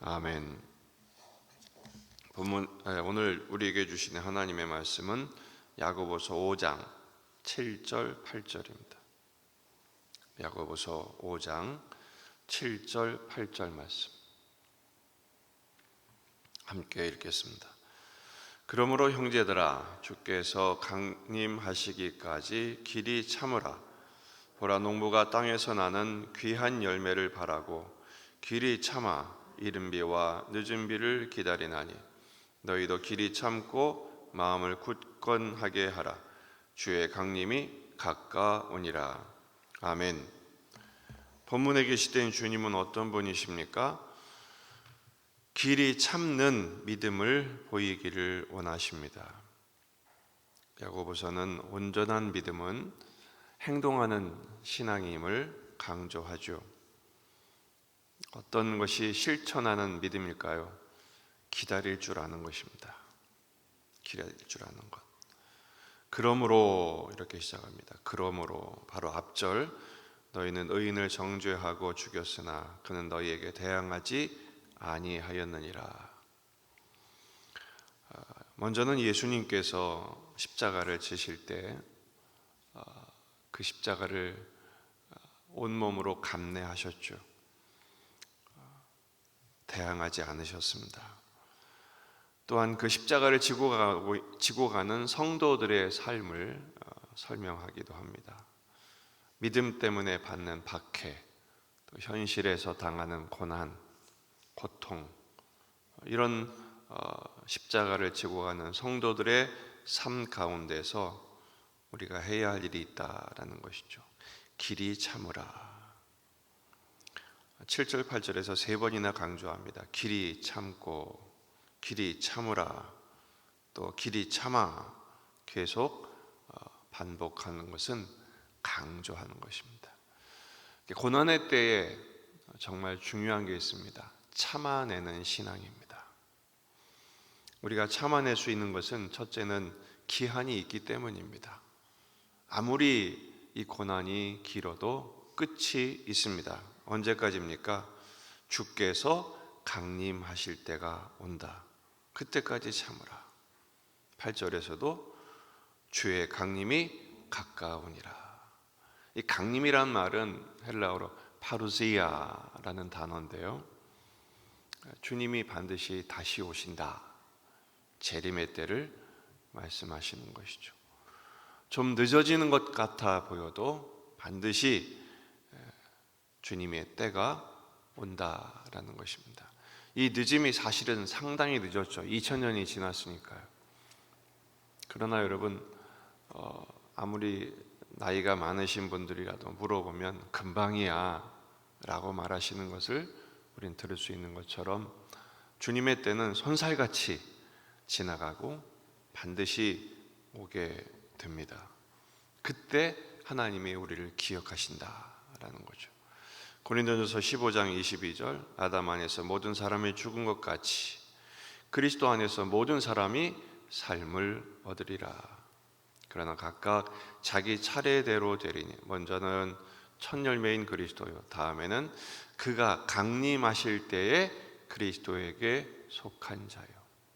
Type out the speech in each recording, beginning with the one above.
아멘. 오늘 우리에게 주시는 하나님의 말씀은 야고보서 5장 7절 8절입니다. 야고보서 5장 7절 8절 말씀 함께 읽겠습니다. 그러므로 형제들아, 주께서 강림하시기까지 길이 참으라. 보라, 농부가 땅에서 나는 귀한 열매를 바라고 길이 참아 이른 비와 늦은 비를 기다리나니 너희도 길이 참고 마음을 굳건하게 하라. 주의 강림이 가까우니라. 아멘. 본문에 계시된 주님은 어떤 분이십니까? 길이 참는 믿음을 보이기를 원하십니다. 야고보서는 온전한 믿음은 행동하는 신앙임을 강조하죠. 어떤 것이 실천하는 믿음일까요? 기다릴 줄 아는 것입니다. 기다릴 줄 아는 것. 그러므로 이렇게 시작합니다. 그러므로 바로 앞절, 너희는 의인을 정죄하고 죽였으나 그는 너희에게 대항하지 아니하였느니라. 먼저는 예수님께서 십자가를 지실 때 그 십자가를 온몸으로 감내하셨죠. 대항하지 않으셨습니다. 또한 그 십자가를 지고 가는 성도들의 삶을 설명하기도 합니다. 믿음 때문에 받는 박해, 또 현실에서 당하는 고난, 고통, 이런 십자가를 지고 가는 성도들의 삶 가운데서 우리가 해야 할 일이 있다라는 것이죠. 길이 참으라. 7절 8절에서 세 번이나 강조합니다. 길이 참고, 길이 참으라, 또 길이 참아, 계속 반복하는 것은 강조하는 것입니다. 고난의 때에 정말 중요한 게 있습니다. 참아내는 신앙입니다. 우리가 참아낼 수 있는 것은 첫째는 기한이 있기 때문입니다. 아무리 이 고난이 길어도 끝이 있습니다. 언제까지입니까? 주께서 강림하실 때가 온다. 그때까지 참으라. 8절에서도 주의 강림이 가까우니라. 이 강림이란 말은 헬라어로 파루시아라는 단어인데요, 주님이 반드시 다시 오신다, 재림의 때를 말씀하시는 것이죠. 좀 늦어지는 것 같아 보여도 반드시 주님의 때가 온다라는 것입니다. 이 늦음이 사실은 상당히 늦었죠. 2000년이 지났으니까요. 그러나 여러분, 아무리 나이가 많으신 분들이라도 물어보면 금방이야 라고 말하시는 것을 우린 들을 수 있는 것처럼 주님의 때는 손살같이 지나가고 반드시 오게 됩니다. 그때 하나님이 우리를 기억하신다라는 거죠. 고린도전서 15장 22절, 아담 안에서 모든 사람이 죽은 것 같이 그리스도 안에서 모든 사람이 삶을 얻으리라. 그러나 각각 자기 차례대로 되리니 먼저는 첫 열매인 그리스도요, 다음에는 그가 강림하실 때에 그리스도에게 속한 자요.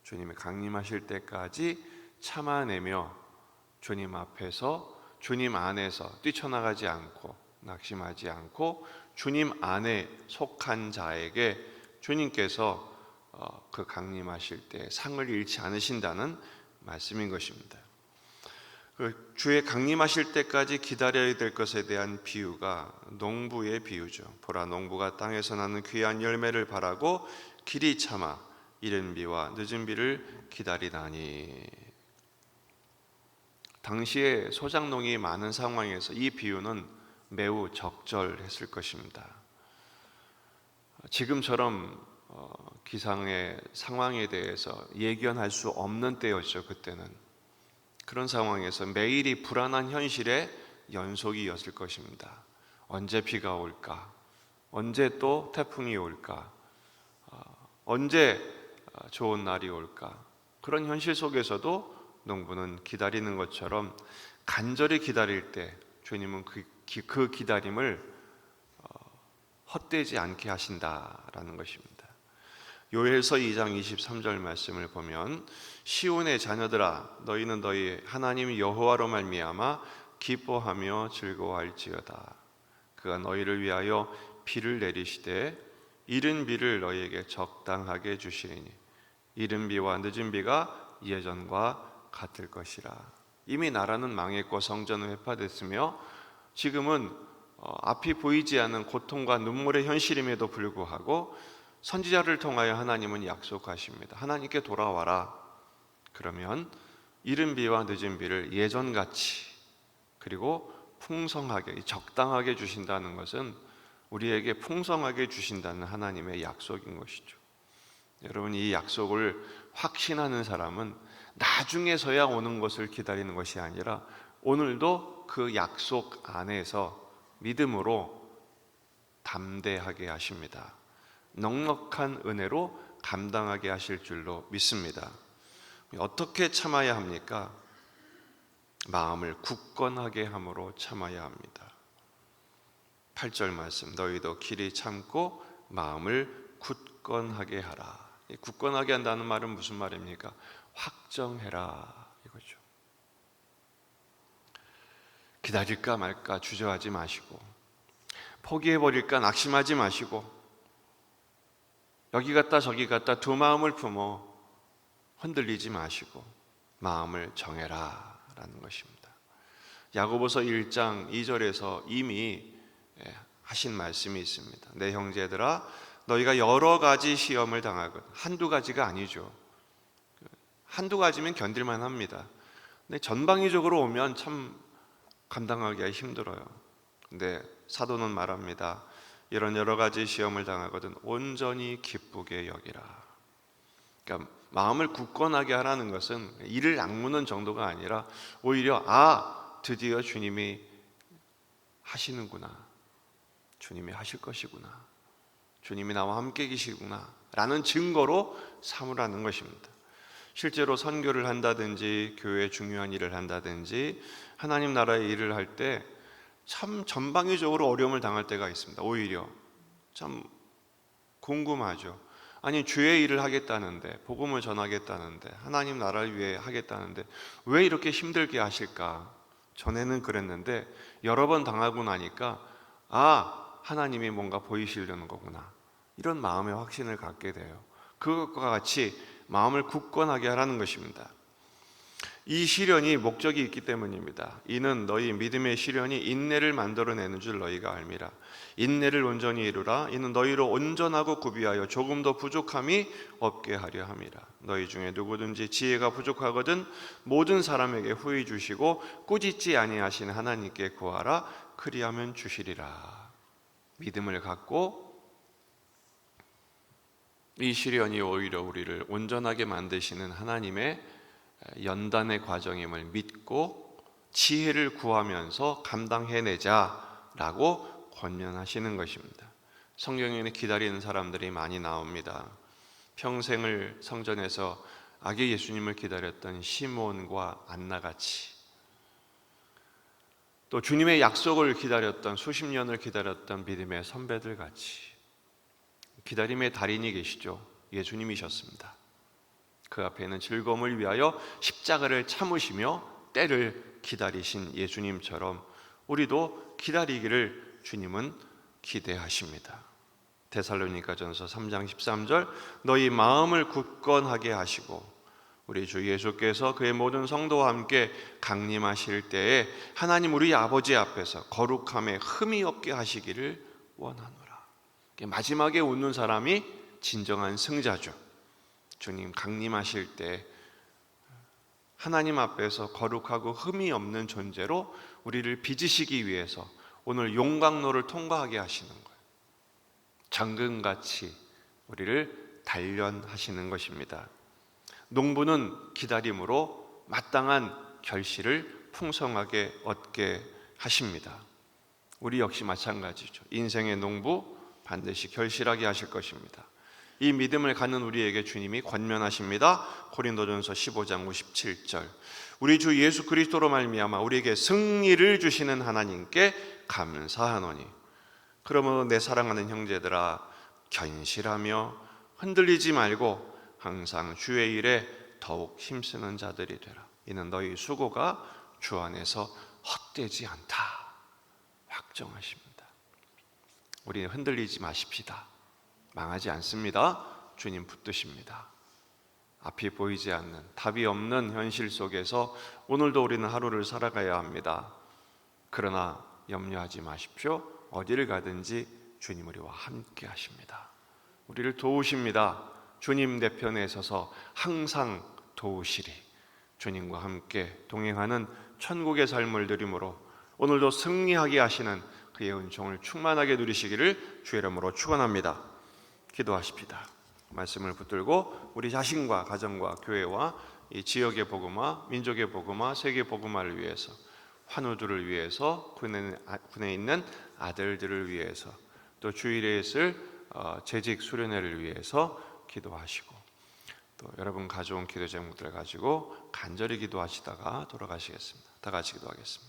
주님이 강림하실 때까지 참아내며 주님 앞에서, 주님 안에서 뛰쳐나가지 않고 낙심하지 않고 주님 안에 속한 자에게 주님께서 그 강림하실 때 상을 잃지 않으신다는 말씀인 것입니다. 주의 강림하실 때까지 기다려야 될 것에 대한 비유가 농부의 비유죠. 보라, 농부가 땅에서 나는 귀한 열매를 바라고 길이 참아 이른 비와 늦은 비를 기다리다니. 당시에 소작농이 많은 상황에서 이 비유는 매우 적절했을 것입니다. 지금처럼 기상의 상황에 대해서 예견할 수 없는 때였죠. 그때는 그런 상황에서 매일이 불안한 현실의 연속이었을 것입니다. 언제 비가 올까? 언제 또 태풍이 올까? 언제 좋은 날이 올까? 그런 현실 속에서도 농부는 기다리는 것처럼 간절히 기다릴 때 주님은 그 기다림을 헛되지 않게 하신다라는 것입니다. 요엘서 2장 23절 말씀을 보면 시온의 자녀들아 너희는 너희 하나님 여호와로 말미암아 기뻐하며 즐거워할지어다. 그가 너희를 위하여 비를 내리시되 이른 비를 너희에게 적당하게 주시리니 이른 비와 늦은 비가 예전과 같을 것이라. 이미 나라는 망했고 성전은 회파됐으며 지금은 앞이 보이지 않는 고통과 눈물의 현실임에도 불구하고 선지자를 통하여 하나님은 약속하십니다. 하나님께 돌아와라. 그러면 이른 비와 늦은 비를 예전같이 그리고 풍성하게 적당하게 주신다는 것은 우리에게 풍성하게 주신다는 하나님의 약속인 것이죠. 여러분, 이 약속을 확신하는 사람은 나중에서야 오는 것을 기다리는 것이 아니라 오늘도 그 약속 안에서 믿음으로 담대하게 하십니다. 넉넉한 은혜로 감당하게 하실 줄로 믿습니다. 어떻게 참아야 합니까? 마음을 굳건하게 함으로 참아야 합니다. 8절 말씀, 너희도 길이 참고 마음을 굳건하게 하라. 굳건하게 한다는 말은 무슨 말입니까? 확정해라 이거죠. 기다릴까 말까 주저하지 마시고, 포기해버릴까 낙심하지 마시고, 여기 갔다 저기 갔다 두 마음을 품어 흔들리지 마시고 마음을 정해라 라는 것입니다. 야고보서 1장 2절에서 이미 하신 말씀이 있습니다. 내 형제들아 너희가 여러 가지 시험을 당하거든. 한두 가지가 아니죠. 한두 가지면 견딜만 합니다. 근데 전방위적으로 오면 참 감당하기가 힘들어요. 근데 사도는 말합니다. 이런 여러 가지 시험을 당하거든 온전히 기쁘게 여기라. 그러니까 마음을 굳건하게 하라는 것은 이를 악무는 정도가 아니라 오히려 드디어 주님이 하시는구나, 주님이 하실 것이구나, 주님이 나와 함께 계시구나 라는 증거로 삼으라는 것입니다. 실제로 선교를 한다든지 교회에 중요한 일을 한다든지 하나님 나라의 일을 할 때 참 전방위적으로 어려움을 당할 때가 있습니다. 오히려 참 궁금하죠. 아니 주의 일을 하겠다는데, 복음을 전하겠다는데, 하나님 나라를 위해 하겠다는데 왜 이렇게 힘들게 하실까? 전에는 그랬는데 여러 번 당하고 나니까 하나님이 뭔가 보이시려는 거구나, 이런 마음의 확신을 갖게 돼요. 그것과 같이 마음을 굳건하게 하라는 것입니다. 이 시련이 목적이 있기 때문입니다. 이는 너희 믿음의 시련이 인내를 만들어내는 줄 너희가 알미라. 인내를 온전히 이루라. 이는 너희로 온전하고 구비하여 조금도 부족함이 없게 하려 함이라. 너희 중에 누구든지 지혜가 부족하거든 모든 사람에게 후히 주시고 꾸짖지 아니하신 하나님께 구하라. 그리하면 주시리라. 믿음을 갖고 이 시련이 오히려 우리를 온전하게 만드시는 하나님의 연단의 과정임을 믿고 지혜를 구하면서 감당해내자라고 권면하시는 것입니다. 성경에는 기다리는 사람들이 많이 나옵니다. 평생을 성전에서 아기 예수님을 기다렸던 시몬과 안나같이, 또 주님의 약속을 기다렸던, 수십 년을 기다렸던 믿음의 선배들같이 기다림의 달인이 계시죠. 예수님이셨습니다. 그 앞에는 즐거움을 위하여 십자가를 참으시며 때를 기다리신 예수님처럼 우리도 기다리기를 주님은 기대하십니다. 데살로니가전서 3장 13절, 너희 마음을 굳건하게 하시고 우리 주 예수께서 그의 모든 성도와 함께 강림하실 때에 하나님 우리 아버지 앞에서 거룩함에 흠이 없게 하시기를 원하노라. 마지막에 웃는 사람이 진정한 승자죠. 주님 강림하실 때 하나님 앞에서 거룩하고 흠이 없는 존재로 우리를 빚으시기 위해서 오늘 용광로를 통과하게 하시는 거예요. 정금같이 우리를 단련하시는 것입니다. 농부는 기다림으로 마땅한 결실을 풍성하게 얻게 하십니다. 우리 역시 마찬가지죠. 인생의 농부 반드시 결실하게 하실 것입니다. 이 믿음을 갖는 우리에게 주님이 권면하십니다. 고린도전서 15장 57절, 우리 주 예수 그리스도로 말미암아 우리에게 승리를 주시는 하나님께 감사하노니 그러므로 내 사랑하는 형제들아 견실하며 흔들리지 말고 항상 주의 일에 더욱 힘쓰는 자들이 되라. 이는 너희 수고가 주 안에서 헛되지 않다 확정하십니다. 우리는 흔들리지 마십시다. 망하지 않습니다. 주님 붙드십니다. 앞이 보이지 않는, 답이 없는 현실 속에서 오늘도 우리는 하루를 살아가야 합니다. 그러나 염려하지 마십시오. 어디를 가든지 주님 우리와 함께 하십니다. 우리를 도우십니다. 주님 내 편에 서서 항상 도우시리. 주님과 함께 동행하는 천국의 삶을 누림으로 오늘도 승리하게 하시는 그의 은총을 충만하게 누리시기를 주의 이름으로 축원합니다. 기도하십시다. 말씀을 붙들고 우리 자신과 가정과 교회와 이 지역의 복음화, 민족의 복음화, 세계 복음화를 위해서, 환우들을 위해서, 군에 있는 아들들을 위해서, 또 주일에 있을 재직 수련회를 위해서 기도하시고, 또 여러분 가져온 기도 제목들을 가지고 간절히 기도하시다가 돌아가시겠습니다. 다 같이 기도하겠습니다.